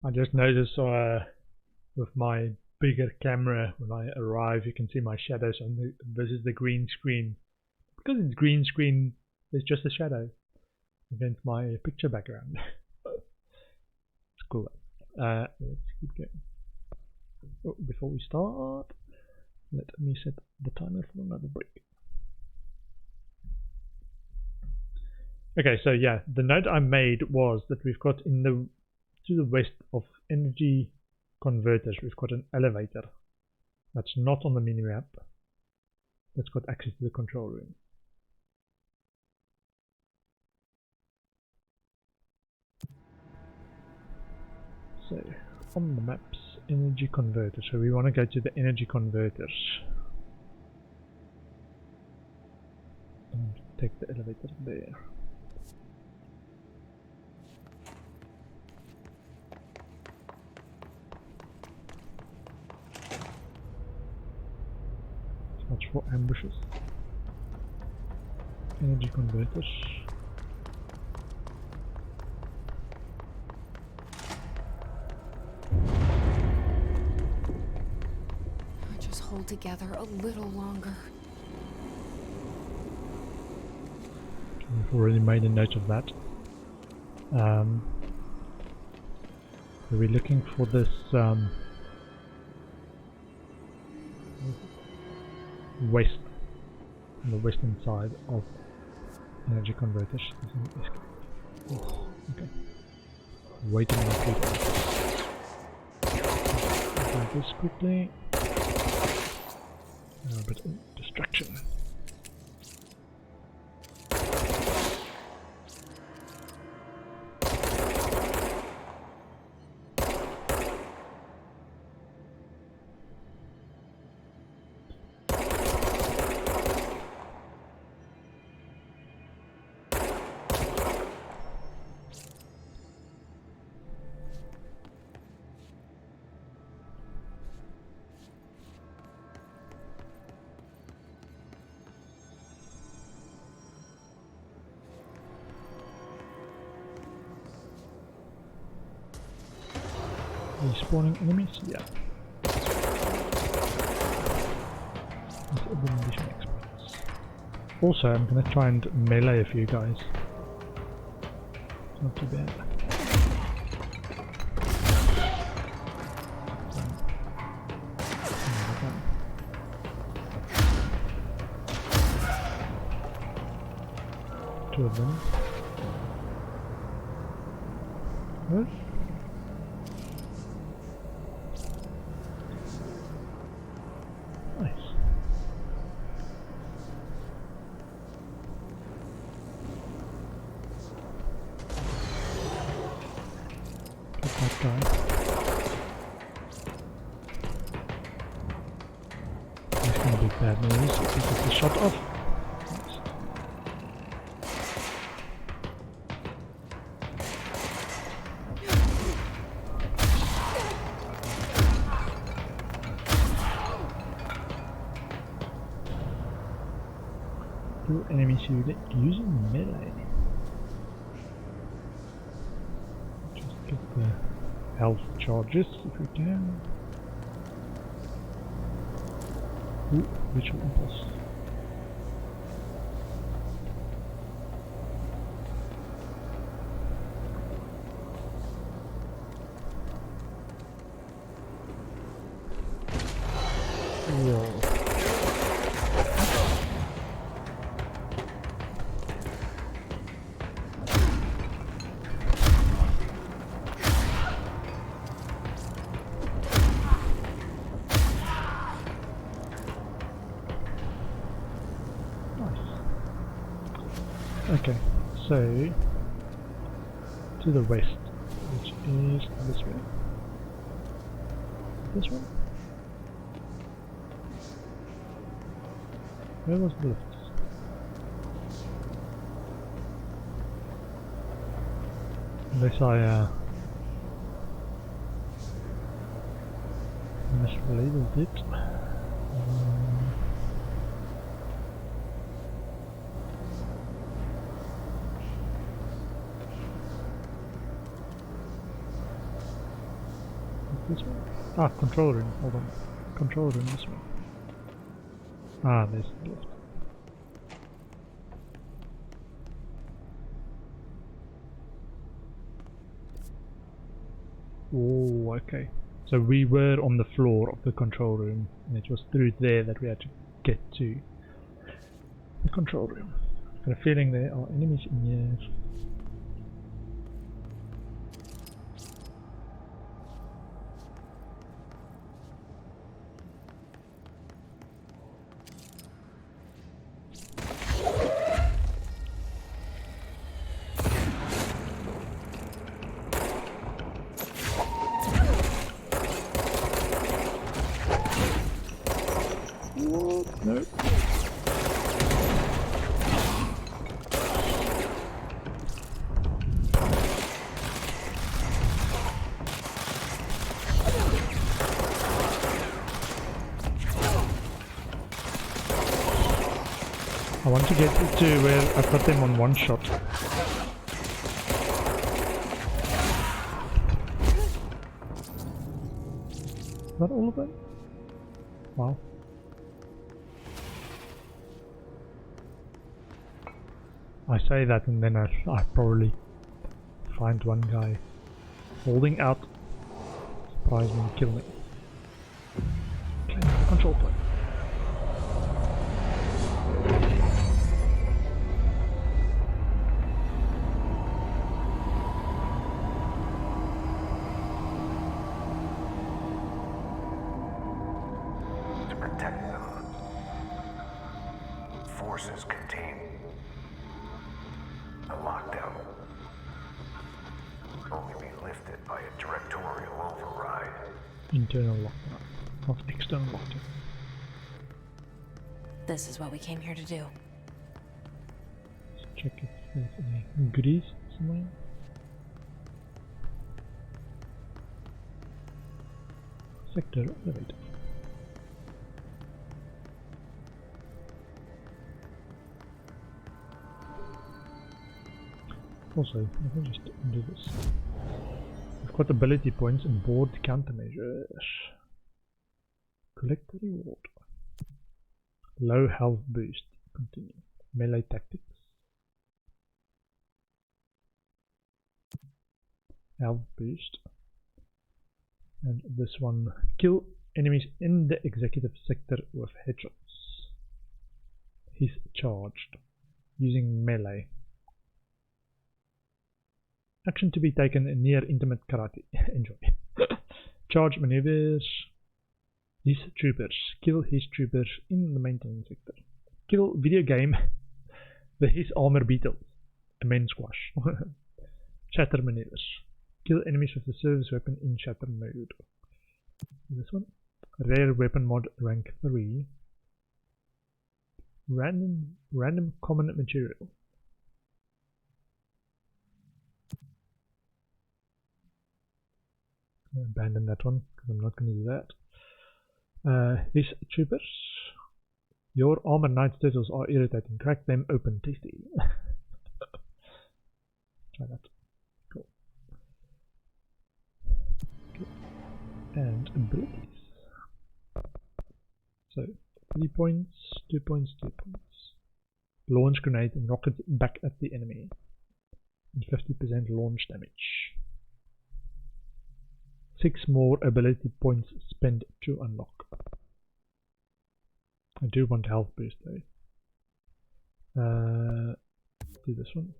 I just noticed with my bigger camera when I arrive you can see my shadows and this is the green screen. Because it's green screen there's just a shadow against my picture background. It's cool. Let's keep going. Oh, before we start, let me set the timer for another break. Okay, so yeah, the note I made was that we've got to the west of energy converters, we've got an elevator that's not on the mini map that's got access to the control room. So on the maps, energy converters. So we want to go to the energy converters and take the elevator there. Much for ambushes. Energy converters. Just hold together a little longer. We've already made a note of that. We're looking for this west, on the western side of energy converters. Oh, okay. Waiting on people. Do this quickly. But distraction. Respawning enemies? Yeah. Elimination experts. Also, I'm gonna try and melee a few guys. It's not too bad. Two of them. What? Nice. Get that guy. He's gonna be bad news if he gets the shot off. Nice. Kill enemies using melee. Just get the health charges if we can. Ooh, ritual impulse. Whoa. Okay, so to the west, which is this way. This one? Where was the lift? Unless I mislabeled it. This one? Ah, control room. Hold on. Control room, this one. Ah, there's the lift. Oh, okay. So we were on the floor of the control room, and it was through there that we had to get to the control room. I've got a feeling there are enemies in here. What? No. I want to get to where I put them on one shot. Is that all of them? Wow. I say that and then I probably find one guy holding out, surprise me and kill me. Claim control point. To protect them, forces contain a lockdown. Only be lifted by a directorial override. Internal lockdown, not external lockdown. This is what we came here to do. Let's check if there's any goodies somewhere. Sector elevator. Also, let me just do this. We've got ability points and board countermeasures. Collect the reward. Low health boost. Continue. Melee tactics. Health boost. And this one. Kill enemies in the executive sector with headshots. He's charged. Using melee. Action to be taken in near intimate karate. Enjoy. Charge maneuvers. His troopers. Kill his troopers in the maintenance sector. Kill video game. The his armor beetles. A main squash. Shatter maneuvers. Kill enemies with the service weapon in shatter mode. This one. Rare weapon mod rank 3. Random common material. Abandon that one because I'm not going to do that. His troopers. Your armor knight turtles are irritating. Crack them open, tasty. Try that. Cool. Okay. And abilities. So 3 points, 2 points, 2 points. Launch grenade and rocket back at the enemy. And 50% launch damage. 6 more ability points spent to unlock. I do want health boost though. Do this one.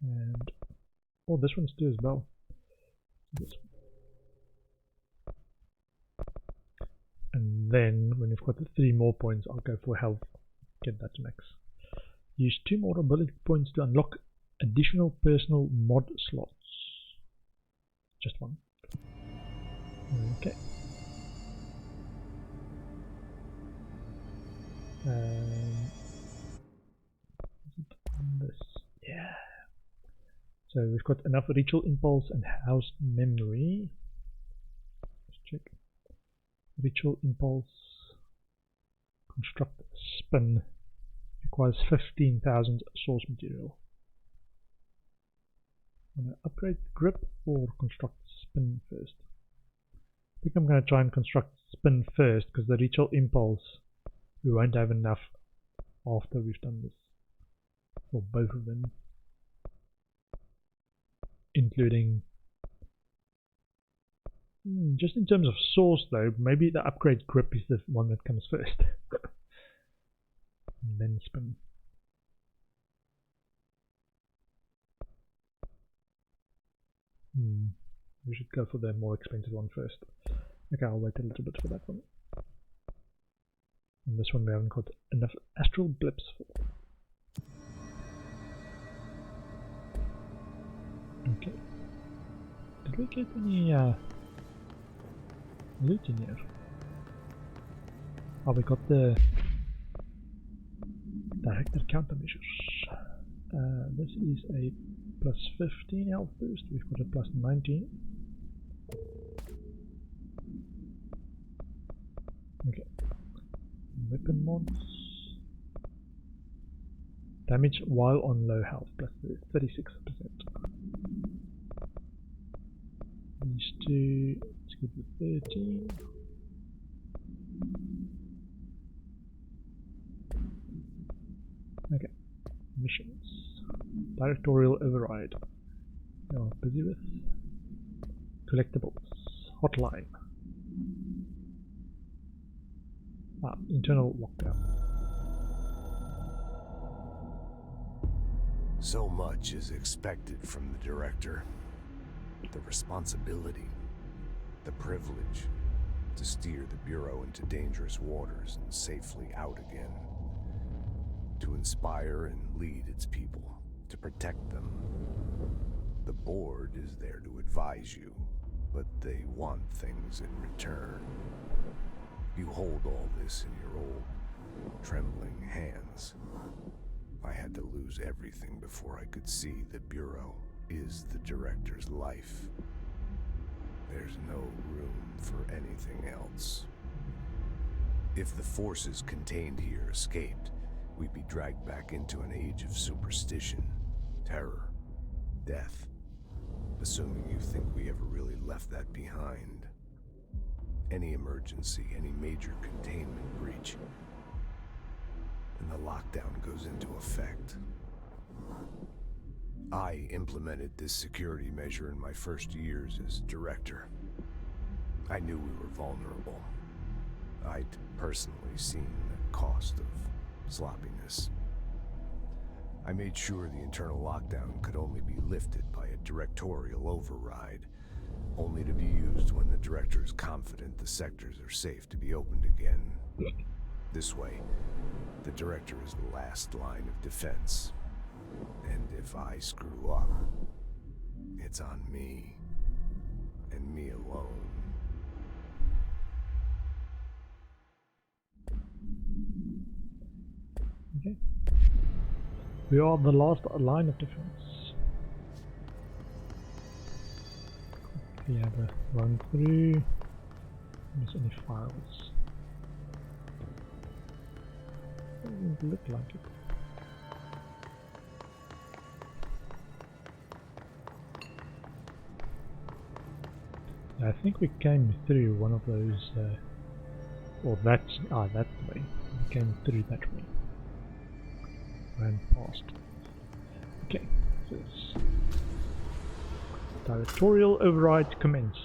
And oh, this one's too as well. This one. And then when you've got the 3 more points, I'll go for health. Get that to max. Use 2 more ability points to unlock additional personal mod slots. Just one. Okay. This. Yeah. So we've got enough ritual impulse and house memory. Let's check. Ritual impulse. Construct spin. Requires 15,000 source material. Want to upgrade grip or construct spin first? I think I'm going to try and construct spin first, because the ritual impulse, we won't have enough after we've done this. For both of them. Including... just in terms of source though, maybe the upgrade grip is the one that comes first. And then spin. We should go for the more expensive one first. Okay, I'll wait a little bit for that one. And this one we haven't got enough astral blips for. Okay. Did we get any loot in here? Oh, we got the director countermeasures. This is a plus 15 health boost. We've got a plus 19. Okay. Weapon mods. Damage while on low health, plus 36%. These two, let's give it 13. Okay. Missions. Directorial override. We are busy with. Collectibles. Hotline. Internal lockdown. So much is expected from the director. The responsibility, the privilege to steer the Bureau into dangerous waters and safely out again. To inspire and lead its people, to protect them. The board is there to advise you, but they want things in return. You hold all this in your old, trembling hands. I had to lose everything before I could see the Bureau is the director's life. There's no room for anything else. If the forces contained here escaped, we'd be dragged back into an age of superstition, terror, death. Assuming you think we ever really left that behind. Any emergency, any major containment breach, and the lockdown goes into effect. I implemented this security measure in my first years as director. I knew we were vulnerable. I'd personally seen the cost of sloppiness. I made sure the internal lockdown could only be lifted by a directorial override, only to be used when the director is confident the sectors are safe to be opened again. This way, the director is the last line of defense. And if I screw up, it's on me, and me alone. Okay. We are the last line of defense. We have a run through. There's any files. Doesn't look like it. I think we came through one of those, or that's the way. We came through that way. Ran past. Okay, so it's directorial override commence.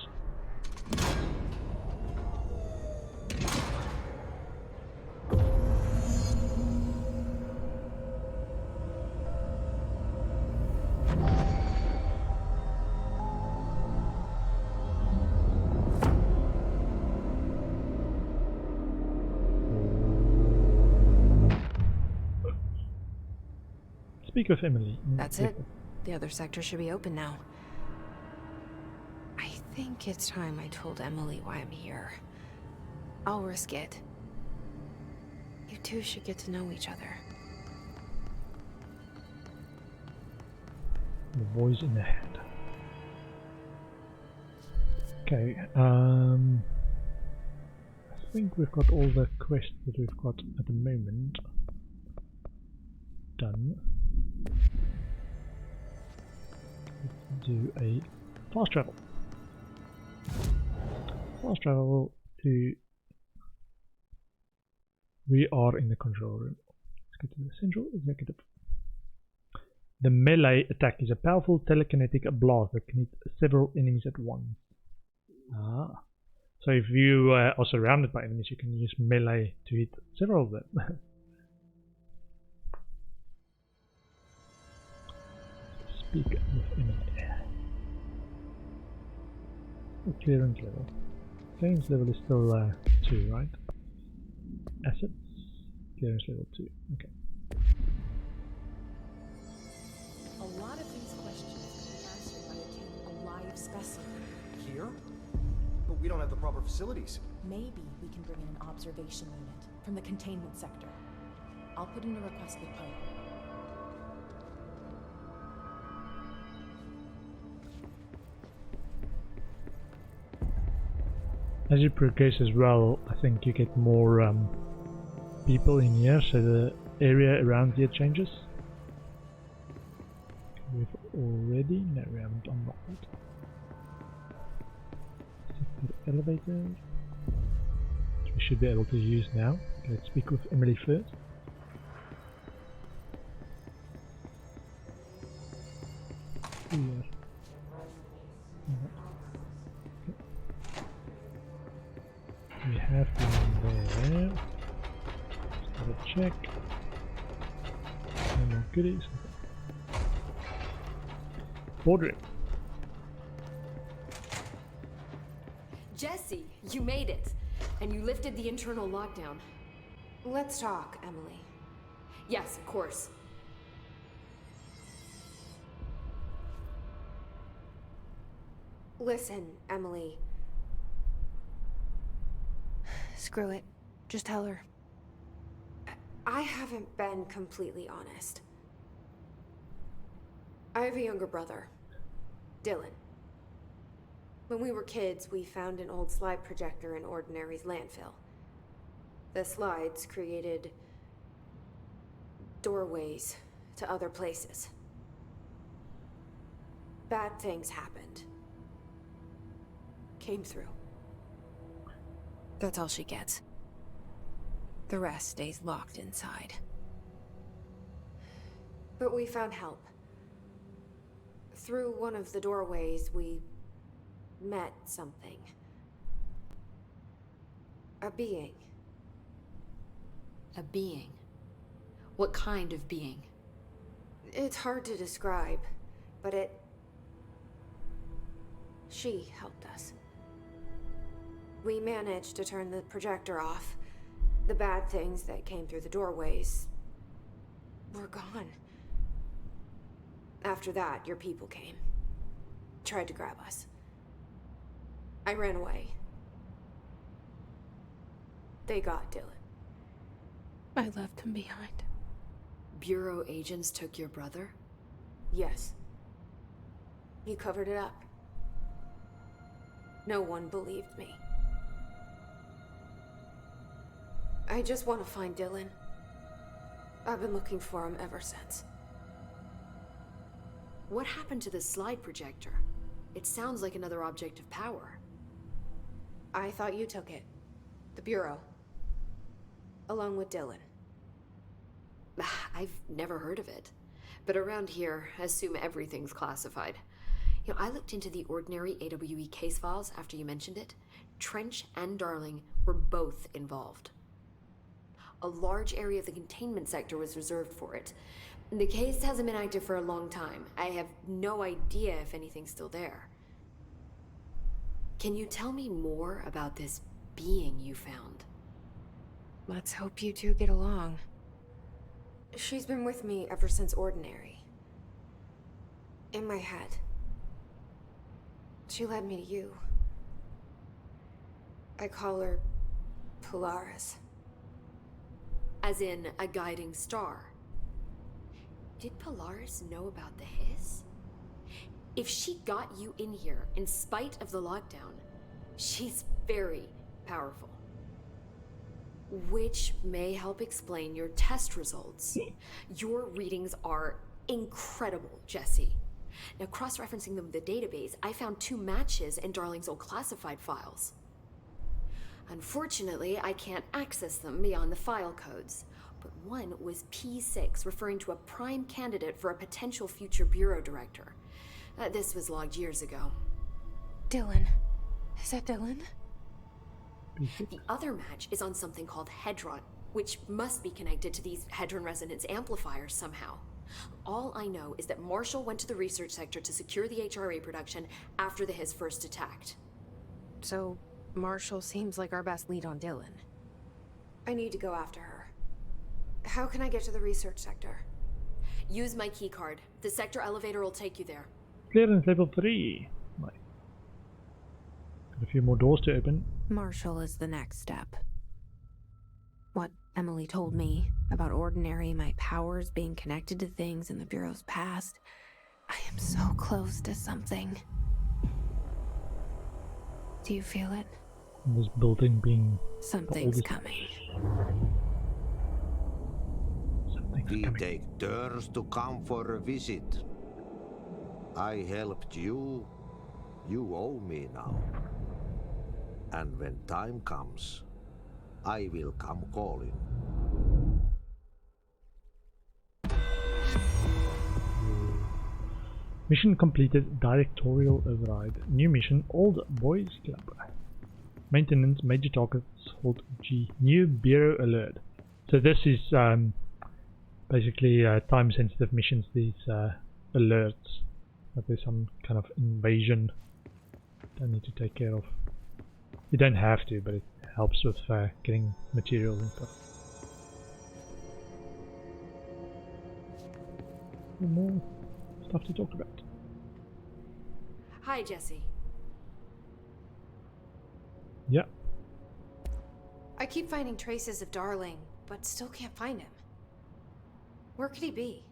Speak of Emily. That's it. The other sector should be open now. I think it's time I told Emily why I'm here. I'll risk it. You two should get to know each other. The voice in the head. Okay, I think we've got all the quests that we've got at the moment done. do a fast travel. Fast travel to... We are in the control room. Let's go to the central executive. The melee attack is a powerful telekinetic blast that can hit several enemies at once. Ah. So if you are surrounded by enemies, you can use melee to hit several of them. Speak with enemy. Clearance level. Clearance level is still 2, right? Assets. Clearance level 2. Okay. A lot of these questions can be answered by a live specimen. Here? But we don't have the proper facilities. Maybe we can bring in an observation unit from the containment sector. I'll put in a request with Poe. As you progress as well, I think you get more people in here, so the area around here changes. We've already... no, we haven't unlocked it. The elevator, which we should be able to use now. Okay, let's speak with Emily first. Here. We have one there. Let's have a check. No more goodies. Boardroom. Jesse, you made it. And you lifted the internal lockdown. Let's talk, Emily. Yes, of course. Listen, Emily. Screw it. Just tell her. I haven't been completely honest. I have a younger brother, Dylan. When we were kids, we found an old slide projector in Ordinary's landfill. The slides created doorways to other places. Bad things happened. Came through. That's all she gets. The rest stays locked inside. But we found help. Through one of the doorways, we met something. A being. A being? What kind of being? It's hard to describe, but she helped us. We managed to turn the projector off. The bad things that came through the doorways were gone. After that, your people came. Tried to grab us. I ran away. They got Dylan. I left him behind. Bureau agents took your brother? Yes. You covered it up. No one believed me. I just want to find Dylan. I've been looking for him ever since. What happened to the slide projector? It sounds like another object of power. I thought you took it. The Bureau. Along with Dylan. I've never heard of it. But around here, I assume everything's classified. You know, I looked into the Ordinary AWE case files after you mentioned it. Trench and Darling were both involved. A large area of the containment sector was reserved for it. The case hasn't been active for a long time. I have no idea if anything's still there. Can you tell me more about this being you found? Let's hope you two get along. She's been with me ever since Ordinary. In my head. She led me to you. I call her Polaris. As in a guiding star. Did Polaris know about the hiss? If she got you in here in spite of the lockdown, she's very powerful. Which may help explain your test results. Your readings are incredible, Jesse. Now, cross-referencing them with the database, I found 2 matches in Darling's old classified files. Unfortunately, I can't access them beyond the file codes, but one was P6, referring to a prime candidate for a potential future bureau director. This was logged years ago. Dylan. Is that Dylan? The other match is on something called Hedron, which must be connected to these Hedron resonance amplifiers somehow. All I know is that Marshall went to the research sector to secure the HRA production after the Hiss first attacked. So, Marshall seems like our best lead on Dylan. I need to go after her. How can I get to the research sector? Use my keycard. The sector elevator will take you there. Clearance level 3. Nice. Got a few more doors to open. Marshall is the next step. What Emily told me about Ordinary, my powers being connected to things in the Bureau's past. I am so close to something. Do you feel it? This building being Something's coming. Something's We coming. take turns to come for a visit. I helped you. You owe me now. And when time comes, I will come calling. Mission completed. Directorial override. New mission. Old Boys Club. Maintenance. Major targets. Hold G. New Bureau alert. So this is basically time-sensitive missions. These alerts that there's some kind of invasion I need to take care of. You don't have to, but it helps with getting materials and stuff. More stuff to talk about. Hi, Jesse. Yeah. I keep finding traces of Darling, but still can't find him. Where could he be?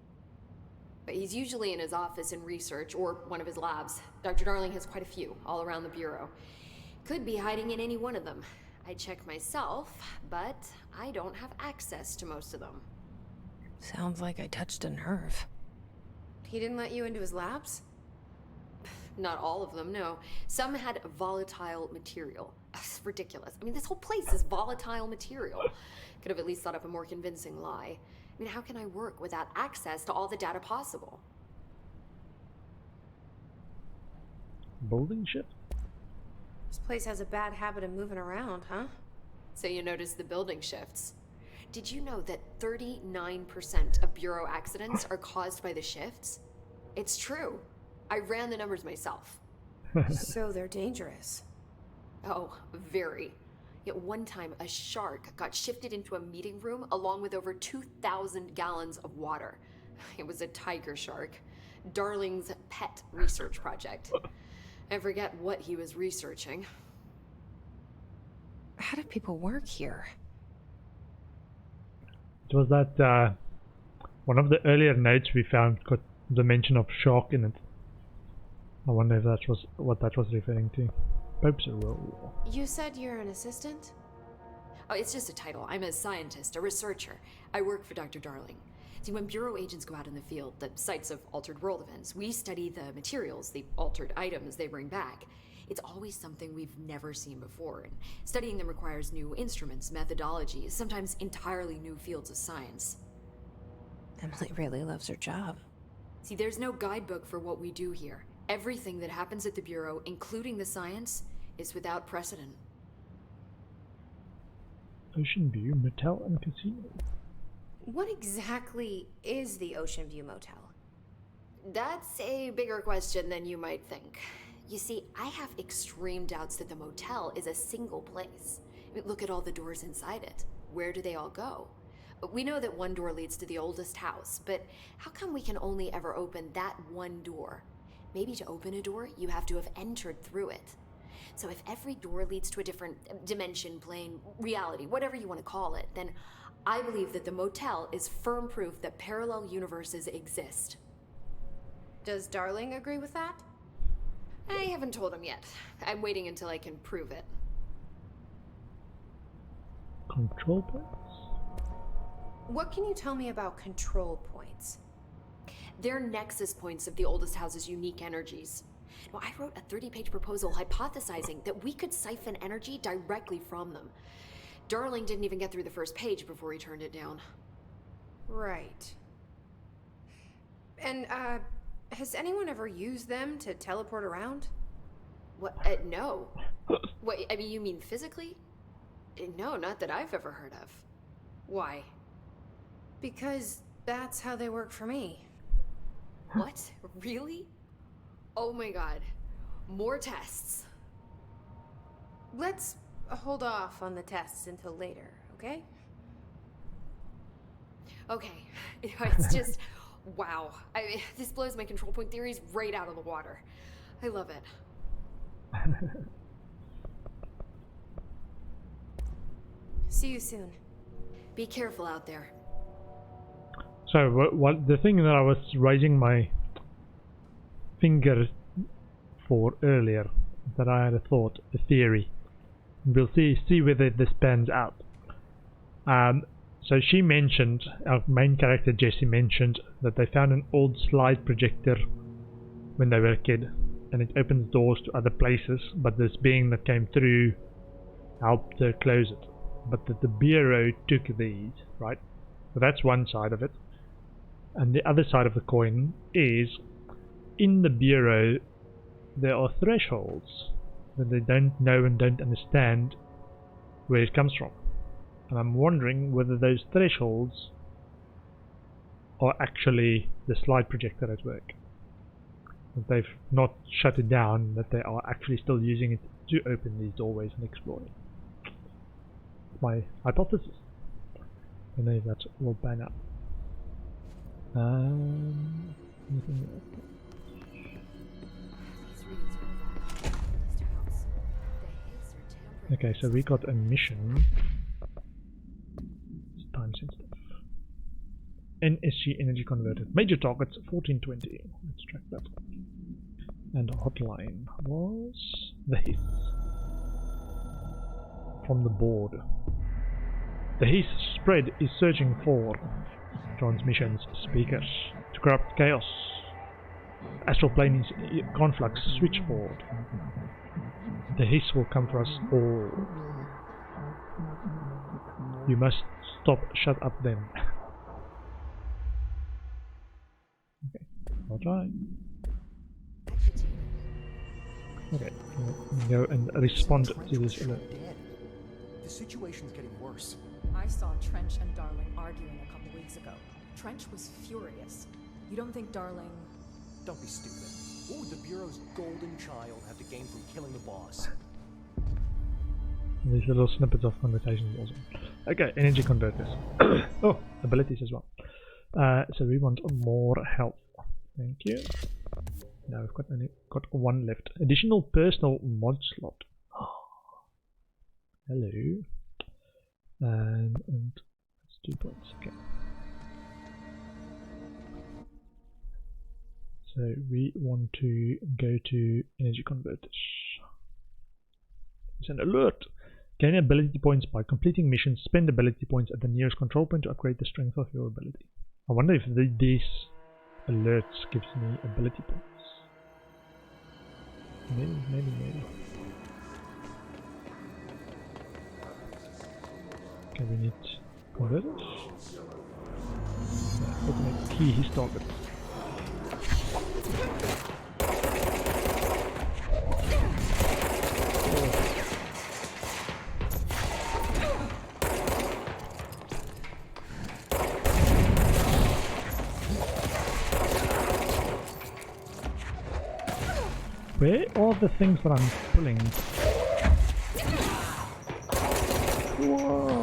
But he's usually in his office in research or one of his labs. Dr. Darling has quite a few all around the Bureau. Could be hiding in any one of them. I check myself, but I don't have access to most of them. Sounds like I touched a nerve. He didn't let you into his labs? Not all of them, no. Some had volatile material. It's ridiculous. I mean, this whole place is volatile material. Could have at least thought up a more convincing lie. I mean, how can I work without access to all the data possible? Building shift? This place has a bad habit of moving around, huh? So you notice the building shifts. Did you know that 39% of Bureau accidents are caused by the shifts? It's true. I ran the numbers myself. So they're dangerous. Oh, very. Yet one time, a shark got shifted into a meeting room along with over 2,000 gallons of water. It was a tiger shark. Darling's pet research project. I forget what he was researching. How do people work here? It was that one of the earlier notes we found got the mention of shark in it. I wonder if that was what that was referring to. Pope's role. You said you're an assistant? Oh, it's just a title. I'm a scientist, a researcher. I work for Dr. Darling. See, when Bureau agents go out in the field, the sites of altered world events, we study the materials, the altered items they bring back. It's always something we've never seen before, and studying them requires new instruments, methodologies, sometimes entirely new fields of science. Emily really loves her job. See, there's no guidebook for what we do here. Everything that happens at the Bureau, including the science, is without precedent. Ocean View Motel and Casino. What exactly is the Ocean View Motel? That's a bigger question than you might think. You see, I have extreme doubts that the motel is a single place. I mean, look at all the doors inside it. Where do they all go? We know that one door leads to the oldest house, but how come we can only ever open that one door? Maybe to open a door, you have to have entered through it. So if every door leads to a different dimension, plane, reality, whatever you want to call it, then I believe that the motel is firm proof that parallel universes exist. Does Darling agree with that? I haven't told him yet. I'm waiting until I can prove it. Control points. What can you tell me about control points? They're nexus points of the oldest house's unique energies. Now, I wrote a 30-page proposal hypothesizing that we could siphon energy directly from them. Darling didn't even get through the first page before he turned it down. Right. And, has anyone ever used them to teleport around? What? No. What, I mean, you mean physically? No, not that I've ever heard of. Why? Because that's how they work for me. What? Really? Oh my god. More tests. Let's hold off on the tests until later, okay? Okay. It's just... wow. I mean, this blows my control point theories right out of the water. I love it. See you soon. Be careful out there. So what the thing that I was raising my finger for earlier, that I had a thought, a theory. We'll see whether this pans out. So she mentioned, our main character Jessie mentioned, that they found an old slide projector when they were a kid, and it opens doors to other places, but this being that came through helped her close it. But that the bureau took these, right? So that's one side of it. And the other side of the coin is, in the bureau there are thresholds that they don't know and don't understand where it comes from. And I'm wondering whether those thresholds are actually the slide projector at work. That they've not shut it down, that they are actually still using it to open these doorways and explore it. My hypothesis. I know that will pan out. Anything else? Okay, so we got a mission. It's time sensitive. NSG energy converted. Major targets 1420. Let's track that. And hotline was the Heath. From the board. The Heath spread is searching for transmissions, speakers, to corrupt chaos. Astral plane is conflux switchboard. The Heath will come for us all. You must stop, shut up them. Okay, I'll try. Okay, go and respond to this alert. The situation's getting worse. I saw Trench and Darling arguing a couple weeks ago. Trench was furious. You don't think Darling... Don't be stupid. What would the Bureau's golden child have to gain from killing the boss? These little snippets of conversations also. Okay, energy converters. Oh, abilities as well. So we want more health. Thank you. Now we've got one left. Additional personal mod slot. Hello. And that's 2 points. Okay. So we want to go to energy converters. It's an alert. Gain ability points by completing missions. Spend ability points at the nearest control point to upgrade the strength of your ability. I wonder if these alerts gives me ability points. Maybe. Okay, we need converters. Automate key his target. Where are the things that I'm pulling? Whoa!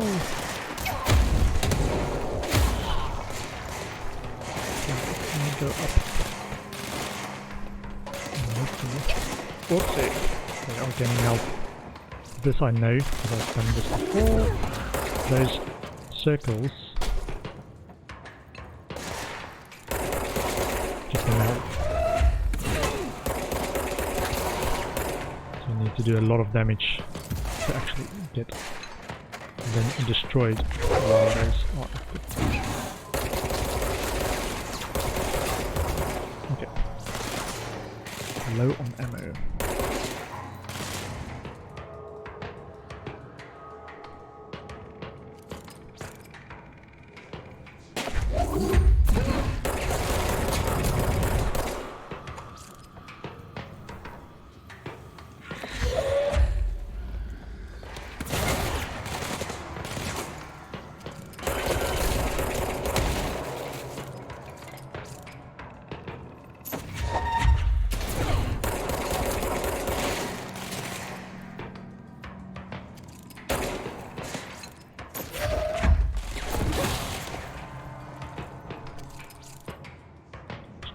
Let me go up. Oopsie! They are getting help. This I know, because I've done this before. Those circles keep them out. To do a lot of damage to actually get them destroyed while those are active. low on ammo.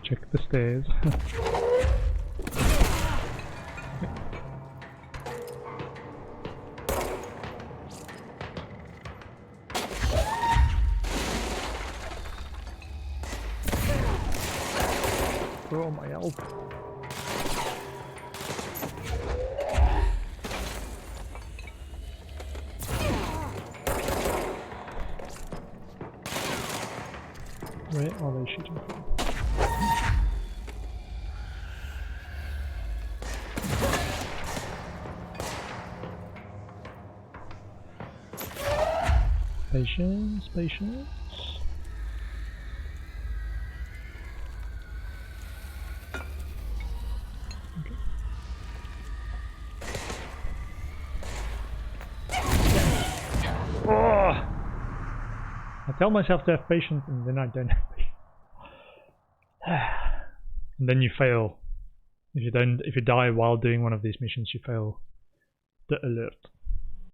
Check the stairs. Where are my health? Where are they shooting from? Patience, patience. Okay. Oh! I tell myself to have patience and then I don't have patience. And then you fail. If you die while doing one of these missions, you fail the alert.